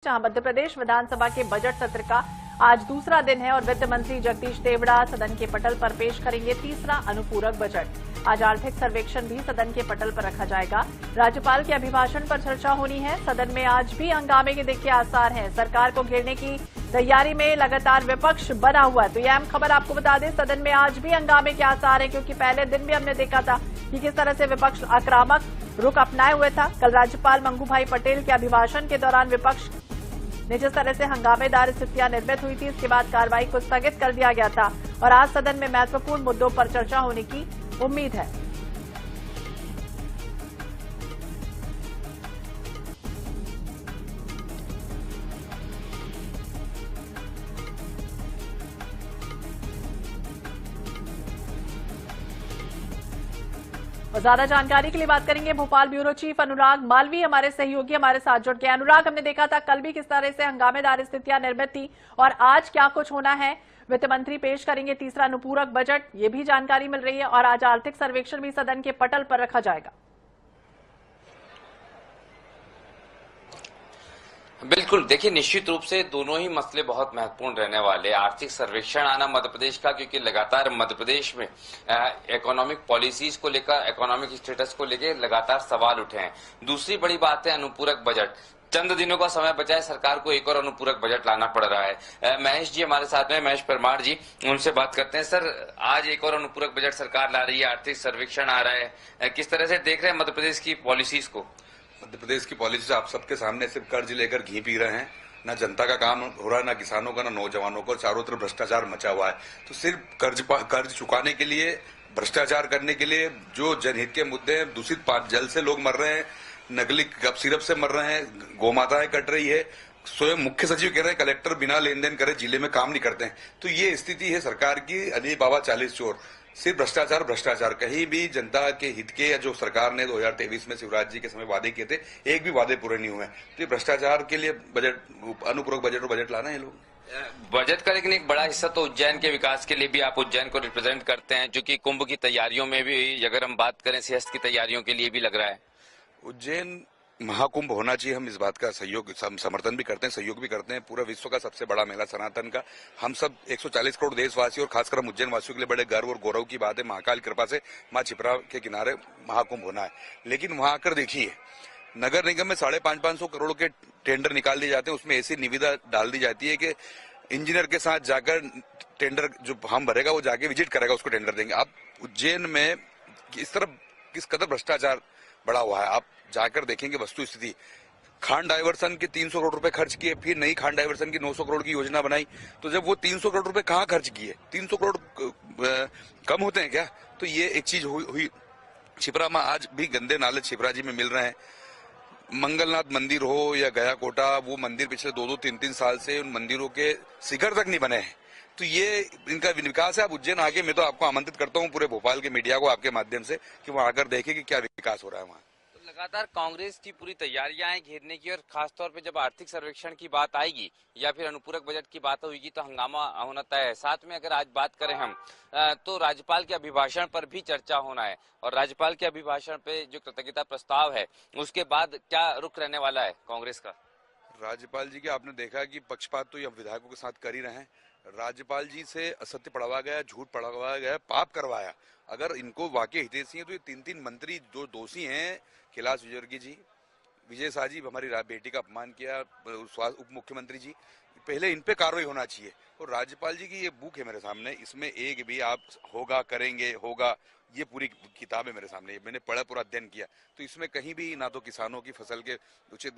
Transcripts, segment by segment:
जहां मध्य प्रदेश विधानसभा के बजट सत्र का आज दूसरा दिन है और वित्त मंत्री जगदीश देवड़ा सदन के पटल पर पेश करेंगे तीसरा अनुपूरक बजट। आज आर्थिक सर्वेक्षण भी सदन के पटल पर रखा जाएगा। राज्यपाल के अभिभाषण पर चर्चा होनी है। सदन में आज भी हंगामे के देखिए आसार हैं। सरकार को घेरने की तैयारी में लगातार विपक्ष बना हुआ है। तो यह अहम खबर आपको बता दें, सदन में आज भी हंगामे के आसार हैं, क्योंकि पहले दिन भी हमने देखा था कि किस तरह से विपक्ष आक्रामक रुख अपनाए हुए था। कल राज्यपाल मंगू भाई पटेल के अभिभाषण के दौरान विपक्ष ने जिस तरह से हंगामेदार स्थितियां निर्मित हुई थी, इसके बाद कार्रवाई को स्थगित कर दिया गया था और आज सदन में महत्वपूर्ण मुद्दों पर चर्चा होने की उम्मीद है। और ज्यादा जानकारी के लिए बात करेंगे भोपाल ब्यूरो चीफ अनुराग मालवी, हमारे सहयोगी हमारे साथ जुड़ गए। अनुराग, हमने देखा था कल भी किस तरह से हंगामेदार स्थितियां निर्मित थी और आज क्या कुछ होना है। वित्त मंत्री पेश करेंगे तीसरा अनुपूरक बजट, ये भी जानकारी मिल रही है और आज आर्थिक सर्वेक्षण भी सदन के पटल पर रखा जाएगा। बिल्कुल, देखिए निश्चित रूप से दोनों ही मसले बहुत महत्वपूर्ण रहने वाले। आर्थिक सर्वेक्षण आना मध्य प्रदेश का, क्योंकि लगातार मध्य प्रदेश में इकोनॉमिक पॉलिसीज को लेकर, इकोनॉमिक स्टेटस को लेकर लगातार सवाल उठे हैं। दूसरी बड़ी बात है अनुपूरक बजट। चंद दिनों का समय बचा है, सरकार को एक और अनुपूरक बजट लाना पड़ रहा है। महेश जी हमारे साथ में, महेश परमार जी, उनसे बात करते हैं। सर, आज एक और अनुपूरक बजट सरकार ला रही है, आर्थिक सर्वेक्षण आ रहा है, किस तरह से देख रहे हैं मध्य प्रदेश की पॉलिसीज को? मध्य प्रदेश की पॉलिसी आप सबके सामने सिर्फ कर्ज लेकर घी पी रहे हैं। ना जनता का काम हो रहा है, ना किसानों का, ना नौजवानों का। चारों तरफ भ्रष्टाचार मचा हुआ है। तो सिर्फ कर्ज चुकाने के लिए, भ्रष्टाचार करने के लिए जो जनहित के मुद्दे हैं, दूषित जल से लोग मर रहे हैं, नकली कप सिरप से मर रहे हैं, गोमाताएं कट रही है। स्वयं मुख्य सचिव कह रहे हैं कलेक्टर बिना लेन देन करे जिले में काम नहीं करते हैं। तो ये स्थिति है सरकार की। अली बाबा 40 चोर, सिर्फ भ्रष्टाचार भ्रष्टाचार। कहीं भी जनता के हित के, या जो सरकार ने 2023 में शिवराज जी के समय वादे किए थे, एक भी वादे पूरे नहीं हुए। तो ये भ्रष्टाचार के लिए बजट, अनुपूरक बजट और बजट लाना है लोग। बजट का लेकिन एक बड़ा हिस्सा तो उज्जैन के विकास के लिए भी, आप उज्जैन को रिप्रेजेंट करते हैं, जो कि कुंभ की तैयारियों में भी, अगर हम बात करें सिहस्त की तैयारियों के लिए भी लग रहा है। उज्जैन महाकुंभ होना चाहिए। हम इस बात का समर्थन भी करते हैं, सहयोग भी करते हैं। पूरा विश्व का सबसे बड़ा मेला सनातन का, हम सब 140 करोड़ देशवासी और खासकर हम उज्जैन वासियों के लिए बड़े गर्व और गौरव की बात है। महाकाल कृपा से मां छिपरा के किनारे महाकुंभ होना है। लेकिन वहां आकर देखिए, नगर निगम में 550 करोड़ के टेंडर निकाल दिए जाते हैं। उसमें ऐसी निविदा डाल दी जाती है कि इंजीनियर के साथ जाकर टेंडर जो फॉर्म भरेगा वो जाके विजिट करेगा, उसको टेंडर देंगे। अब उज्जैन में इस तरफ किस कदर भ्रष्टाचार बढ़ा हुआ है, आप जाकर देखेंगे वस्तु स्थिति। खान डाइवर्सन के 300 करोड़ रुपए खर्च किए, फिर नई खान डाइवर्सन की 900 करोड़ की योजना बनाई। तो जब वो 300 करोड़ रुपए कहाँ खर्च किए? 300 करोड़ कम होते हैं क्या? तो ये एक चीज हुई। छिपरा में आज भी गंदे नाले छिपरा जी में मिल रहे हैं। मंगलनाथ मंदिर हो या गया कोटा, वो मंदिर पिछले 2-2, 3-3 साल से उन मंदिरों के शिखर तक नहीं बने हैं। तो ये इनका विकास है। आप उज्जैन आके, मैं तो आपको आमंत्रित करता हूँ पूरे भोपाल के मीडिया को आपके माध्यम से, कि वहां आकर देखें कि क्या विकास हो रहा है वहाँ। तो लगातार कांग्रेस की पूरी तैयारियां हैं घेरने की, और खासतौर पे जब आर्थिक सर्वेक्षण की बात आएगी या फिर अनुपूरक बजट की बात होगी तो हंगामा होना तय है। साथ में अगर आज बात करें हम, तो राज्यपाल के अभिभाषण पर भी चर्चा होना है, और राज्यपाल के अभिभाषण पे जो कृतज्ञता प्रस्ताव है, उसके बाद क्या रुख रहने वाला है कांग्रेस का? राज्यपाल जी के आपने देखा कि पक्षपात तो ये विधायकों के साथ कर ही रहे हैं। राज्यपाल जी से असत्य पढ़ावा गया, झूठ पढ़ावा गया, पाप करवाया। अगर इनको वाकई हितैषी है तो ये 3-3 मंत्री जो दोषी हैं, कैलाश विजयवर्गीय जी, विजय शाह जी, हमारी बेटी का अपमान किया, उप मुख्यमंत्री जी, पहले इन पे कार्रवाई होना चाहिए। और राज्यपाल जी की ये बुक है मेरे सामने, इसमें एक भी आप होगा, करेंगे, होगा, ये पूरी किताब है मेरे सामने। मैंने पढ़ा, पूरा अध्ययन किया। तो इसमें कहीं भी ना तो किसानों की फसल के उचित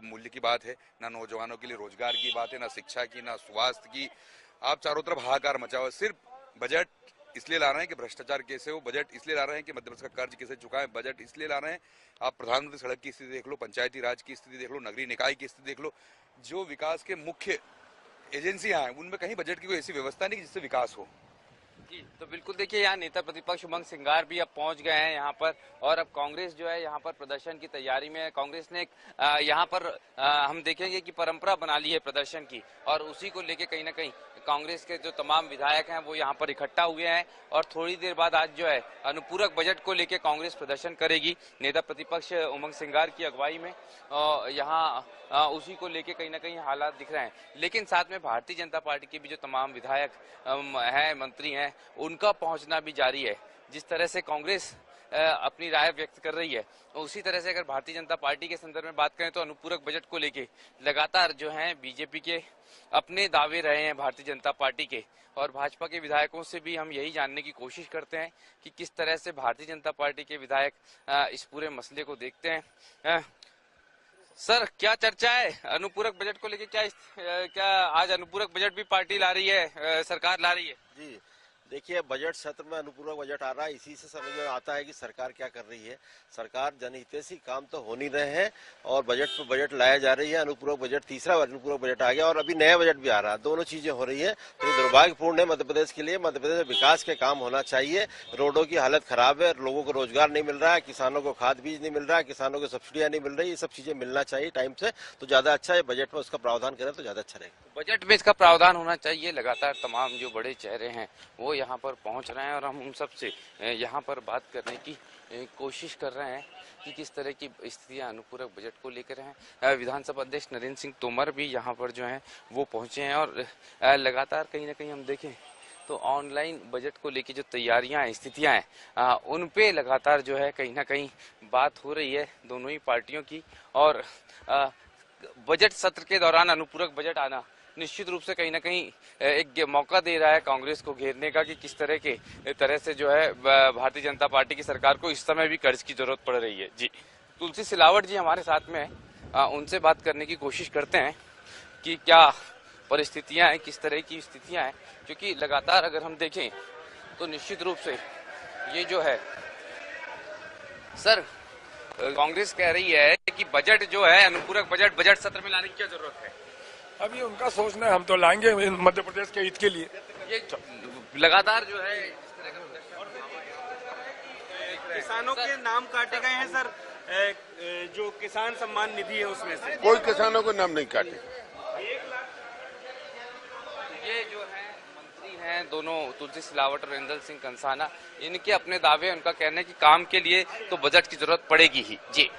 मूल्य की बात है, ना नौजवानों के लिए रोजगार की बात है, ना शिक्षा की, ना स्वास्थ्य की। आप चारों तरफ हाहाकार मचा हुआ। सिर्फ बजट इसलिए ला रहे हैं कि भ्रष्टाचार कैसे हो, बजट इसलिए ला रहे हैं कि मध्य प्रदेश का कर्ज कैसे चुकाएं, बजट इसलिए ला रहे हैं। आप प्रधानमंत्री सड़क की स्थिति देख लो, पंचायती राज की स्थिति देख लो, नगरीय निकाय की स्थिति देख लो। जो विकास के मुख्य एजेंसियां हैं, उनमें कहीं बजट की कोई ऐसी व्यवस्था नहीं जिससे विकास हो। जी, तो बिल्कुल देखिए यहाँ नेता प्रतिपक्ष उमंग सिंगार भी अब पहुंच गए हैं यहाँ पर, और अब कांग्रेस जो है यहाँ पर प्रदर्शन की तैयारी में है। कांग्रेस ने यहाँ पर हम देखेंगे कि परंपरा बना ली है प्रदर्शन की, और उसी को लेके कहीं ना कहीं कांग्रेस के जो तमाम विधायक हैं वो यहाँ पर इकट्ठा हुए हैं, और थोड़ी देर बाद आज जो है अनुपूरक बजट को लेके कांग्रेस प्रदर्शन करेगी नेता प्रतिपक्ष उमंग सिंगार की अगुवाई में। यहाँ उसी को लेके कहीं ना कहीं हालात दिख रहे हैं, लेकिन साथ में भारतीय जनता पार्टी के भी जो तमाम विधायक हैं, मंत्री हैं, उनका पहुंचना भी जारी है। जिस तरह से कांग्रेस अपनी राय व्यक्त कर रही है, उसी तरह से अगर भारतीय जनता पार्टी के संदर्भ में बात करें तो अनुपूरक बजट को लेके लगातार जो है बीजेपी के अपने दावे रहे हैं भारतीय जनता पार्टी के, और भाजपा के विधायकों से भी हम यही जानने की कोशिश करते हैं कि किस तरह से भारतीय जनता पार्टी के विधायक इस पूरे मसले को देखते हैं। सर, क्या चर्चा है अनुपूरक बजट को लेके? क्या आज अनुपूरक बजट भी पार्टी ला रही है, सरकार ला रही है? जी देखिए, बजट सत्र में अनुपूरक बजट आ रहा है, इसी से समझ में आता है कि सरकार क्या कर रही है। सरकार जनहितैषी काम तो हो नहीं रहे हैं और बजट पर बजट लाया जा रही है। अनुपूरक बजट, तीसरा अनुपूरक बजट आ गया और अभी नया बजट भी आ रहा है, दोनों चीजें हो रही है। तो ये दुर्भाग्यपूर्ण है मध्य प्रदेश के लिए। मध्य प्रदेश में विकास के काम होना चाहिए। रोडों की हालत खराब है, लोगों को रोजगार नहीं मिल रहा है, किसानों को खाद बीज नहीं मिल रहा है, किसानों को सब्सिडियां नहीं मिल रही, ये सब चीजें मिलना चाहिए टाइम से, तो ज्यादा अच्छा है। बजट में उसका प्रावधान करें तो ज्यादा अच्छा रहेगा। बजट में इसका प्रावधान होना चाहिए। लगातार तमाम जो बड़े चेहरे हैं वो यहाँ पर पहुंच रहे हैं, और हम उन सब से यहाँ पर बात करने की कोशिश कर रहे हैं कि किस तरह की स्थितियां अनुपूरक बजट को लेकर हैं। विधानसभा अध्यक्ष नरेंद्र सिंह तोमर भी यहाँ पर जो हैं वो पहुंचे हैं, और लगातार कहीं ना कहीं हम देखें तो ऑनलाइन बजट को लेकर जो तैयारियां स्थितियां हैं उन पे लगातार जो है कहीं ना कहीं बात हो रही है दोनों ही पार्टियों की। और बजट सत्र के दौरान अनुपूरक बजट आना निश्चित रूप से कहीं ना कहीं एक मौका दे रहा है कांग्रेस को घेरने का कि किस तरह से जो है भारतीय जनता पार्टी की सरकार को इस समय भी कर्ज की जरूरत पड़ रही है। जी, तुलसी सिलावट जी हमारे साथ में है, उनसे बात करने की कोशिश करते हैं कि क्या परिस्थितियां हैं, किस तरह की स्थितियां हैं, क्योंकि लगातार अगर हम देखें तो निश्चित रूप से ये जो है सर, कांग्रेस कह रही है कि बजट जो है अनुपूरक बजट सत्र में लाने की क्या जरूरत है? अभी उनका सोचना है, हम तो लाएंगे मध्य प्रदेश के हित के लिए। ये लगातार जो है किसानों के नाम काटे गए हैं सर, जो किसान सम्मान निधि है उसमें से कोई किसानों को नाम नहीं काटे। ये जो है मंत्री हैं दोनों, तुलसी सिलावट और इंदल सिंह कंसाना, इनके अपने दावे, उनका कहना है कि काम के लिए तो बजट की जरूरत पड़ेगी ही। जी,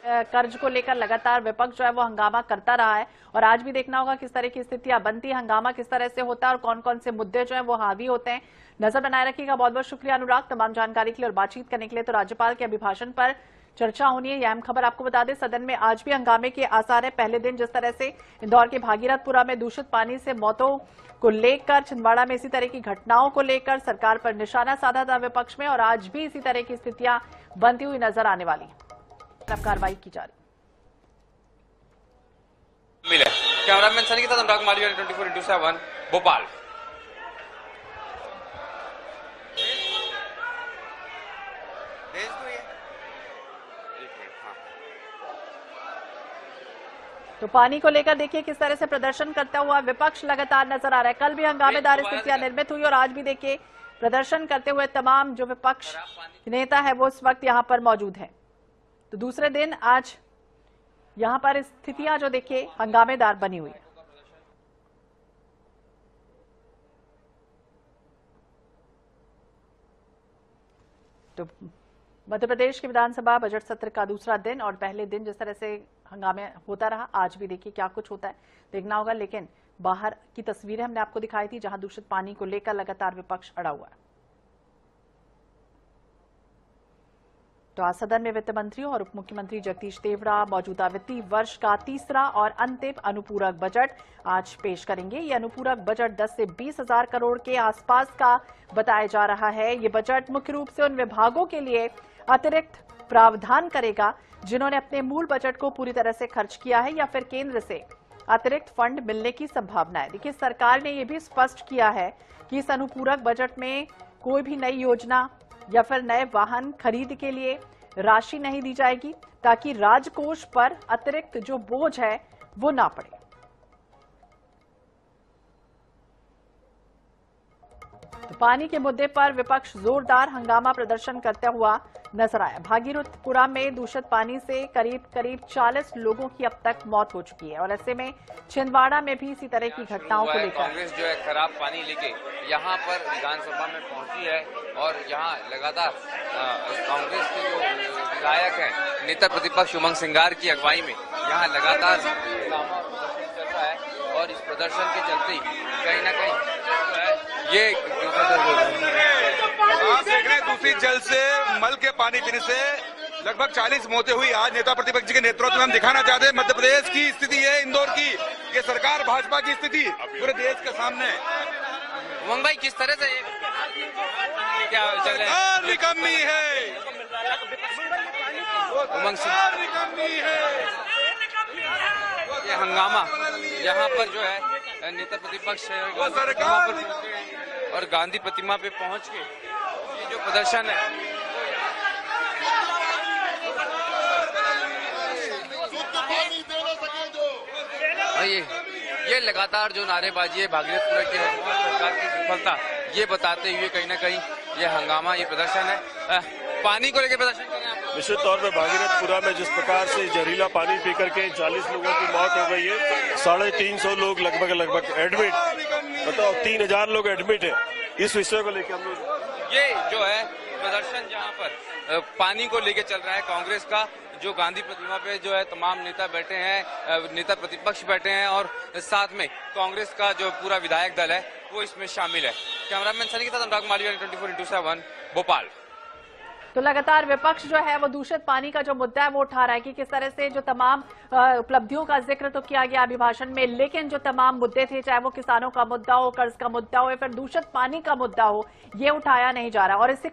कर्ज को लेकर लगातार विपक्ष जो है वो हंगामा करता रहा है, और आज भी देखना होगा किस तरह की स्थितियां बनती है, हंगामा किस तरह से होता है और कौन कौन से मुद्दे जो है वो हावी होते हैं। नजर बनाए रखिएगा। बहुत बहुत शुक्रिया अनुराग, तमाम जानकारी के लिए और बातचीत करने के लिए। तो राज्यपाल के अभिभाषण पर चर्चा होनी है, यह अहम खबर आपको बता दें। सदन में आज भी हंगामे के आसार है। पहले दिन जिस तरह से इंदौर के भागीरथपुरा में दूषित पानी से मौतों को लेकर, छिंदवाड़ा में इसी तरह की घटनाओं को लेकर सरकार पर निशाना साधा था विपक्ष में, और आज भी इसी तरह की स्थितियां बनती हुई नजर आने वाली है। कार्रवाई की जा रही। कैमरामैन सनी के साथ अनुराग मालवीय, 24x7 भोपाल। तो पानी को लेकर देखिए किस तरह से प्रदर्शन करता हुआ विपक्ष लगातार नजर आ रहा है। कल भी हंगामेदार स्थितियां निर्मित हुई और आज भी देखिए प्रदर्शन करते हुए तमाम जो विपक्ष नेता है वो इस वक्त यहां पर मौजूद है। तो दूसरे दिन आज यहां पर स्थितियां जो देखिए हंगामेदार बनी हुई है। तो मध्य प्रदेश के विधानसभा बजट सत्र का दूसरा दिन और पहले दिन जिस तरह से हंगामे होता रहा, आज भी देखिए क्या कुछ होता है देखना होगा। लेकिन बाहर की तस्वीरें हमने आपको दिखाई थी जहां दूषित पानी को लेकर लगातार विपक्ष अड़ा हुआ है। तो आज सदन में वित्त मंत्री और उप मुख्यमंत्री जगदीश देवड़ा मौजूदा वित्तीय वर्ष का तीसरा और अंतिम अनुपूरक बजट आज पेश करेंगे। ये अनुपूरक बजट 10 से 20 हजार करोड़ के आसपास का बताया जा रहा है। ये बजट मुख्य रूप से उन विभागों के लिए अतिरिक्त प्रावधान करेगा जिन्होंने अपने मूल बजट को पूरी तरह से खर्च किया है या फिर केंद्र से अतिरिक्त फंड मिलने की संभावना है। देखिए, सरकार ने यह भी स्पष्ट किया है कि इस अनुपूरक बजट में कोई भी नई योजना या फिर नए वाहन खरीद के लिए राशि नहीं दी जाएगी, ताकि राजकोष पर अतिरिक्त जो बोझ है वो ना पड़े। तो पानी के मुद्दे पर विपक्ष जोरदार हंगामा प्रदर्शन करता हुआ नजर आया। भागीरथपुरा में दूषित पानी से करीब 40 लोगों की अब तक मौत हो चुकी है और ऐसे में छिंदवाड़ा में भी इसी तरह की घटनाओं को लेकर कांग्रेस जो है खराब पानी लेके यहाँ पर विधानसभा में पहुंची है और यहाँ लगातार कांग्रेस के जो विधायक हैं नेता प्रतिपक्ष उमंग सिंगार की अगुवाई में यहाँ लगातार हंगामा प्रदर्शन चल रहा है और इस प्रदर्शन के चलते कहीं न कहीं ये आप देख रहे हैं दूषित जल से मल के पानी पीने से लगभग 40 मौतें हुई। आज नेता प्रतिपक्ष जी के नेतृत्व में हम दिखाना चाहते हैं मध्य प्रदेश की स्थिति है, इंदौर की ये सरकार भाजपा की स्थिति पूरे देश के सामने। उमंग भाई किस तरह से क्या चल रहा है? निकम्मी है, उमंग सिंह निकम्मी है। ये हंगामा यहाँ पर जो है नेता प्रतिपक्ष और गांधी प्रतिमा पे पहुंच के ये जो प्रदर्शन है ये लगातार जो नारेबाजी है भागीरथपुरा की सरकार की विफलता ये बताते हुए कहीं ना कहीं ये हंगामा ये प्रदर्शन है। पानी को लेकर प्रदर्शन कर रहे हैं आप? निश्चित तौर पर भागीरथपुरा में जिस प्रकार से जहरीला पानी पी करके 40 लोगों की मौत हो गई है, 350 लोग लगभग एडमिट, मतलब 3000 लोग एडमिट है। इस विषय को लेकर हम लोग ये जो है प्रदर्शन जहाँ पर पानी को लेकर चल रहा है कांग्रेस का जो गांधी प्रतिमा पे जो है तमाम नेता बैठे हैं, नेता प्रतिपक्ष बैठे हैं और साथ में कांग्रेस का जो पूरा विधायक दल है वो इसमें शामिल है। कैमरामैन सनी के साथ अनुराग मालवीय 24x7 भोपाल। तो लगातार विपक्ष जो है वो दूषित पानी का जो मुद्दा है वो उठा रहा है कि किस तरह से जो तमाम उपलब्धियों का जिक्र तो किया गया अभिभाषण में, लेकिन जो तमाम मुद्दे थे चाहे वो किसानों का मुद्दा हो, कर्ज का मुद्दा हो या फिर दूषित पानी का मुद्दा हो, ये उठाया नहीं जा रहा और इससे